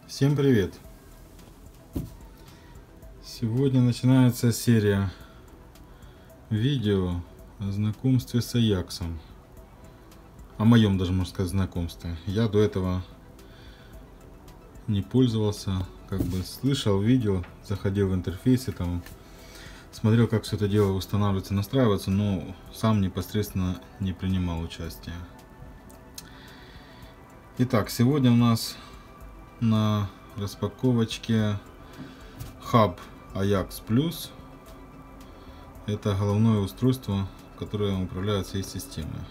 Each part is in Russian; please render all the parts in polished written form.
Всем привет! Сегодня начинается серия видео о знакомстве с Аяксом. О моем, даже можно сказать, знакомстве. Я до этого не пользовался, как бы слышал, видел, заходил в интерфейсы, там смотрел, как все это дело устанавливается, настраивается, но сам непосредственно не принимал участия. Итак, сегодня у нас на распаковочке Hub Ajax Plus. Это головное устройство, которое управляет всей системой.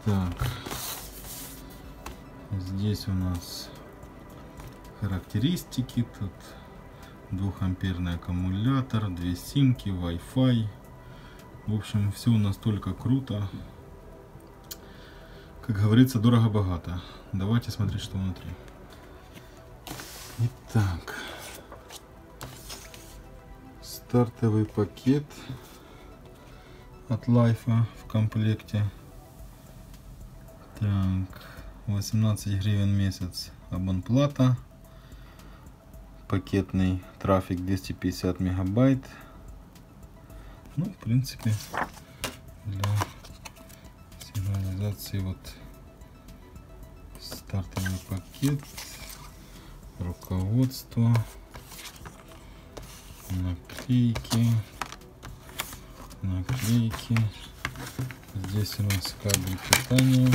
Так, здесь у нас характеристики. Тут 2-амперный аккумулятор, 2 симки, Wi-Fi. В общем, все настолько круто. Как говорится, дорого-богато. Давайте смотреть, что внутри. Итак, стартовый пакет от Лайфа в комплекте. Так, 18 гривен в месяц абонплата. Пакетный трафик 250 мегабайт. Ну, в принципе, для сигнализации вот стартовый пакет, руководство, наклейки. Здесь у нас кабель питания,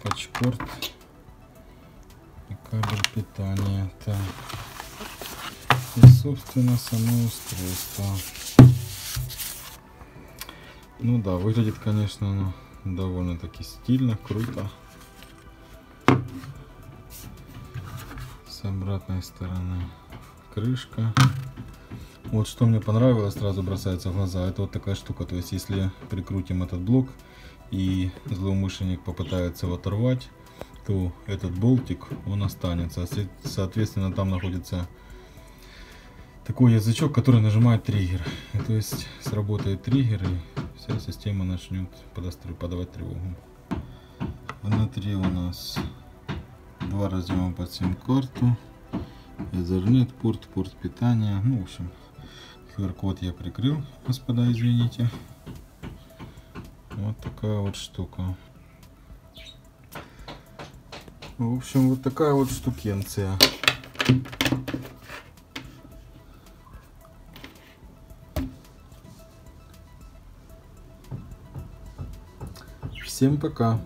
патчпорт и кабель питания. Так. И собственно само устройство. Ну да, выглядит, конечно, оно довольно-таки стильно, круто. С обратной стороны крышка. Вот что мне понравилось, сразу бросается в глаза, это вот такая штука. То есть если прикрутим этот блок и злоумышленник попытается его оторвать, то этот болтик, он останется. Соответственно, там находится такой язычок, который нажимает триггер. И то есть сработает триггер, и вся система начнет подавать тревогу. Внутри у нас 2 разъема под сим-карту, Ethernet порт, порт питания. Ну, в общем, QR-код я прикрыл, господа, извините. Вот такая вот штука. В общем, вот такая вот штукенция. Всем пока!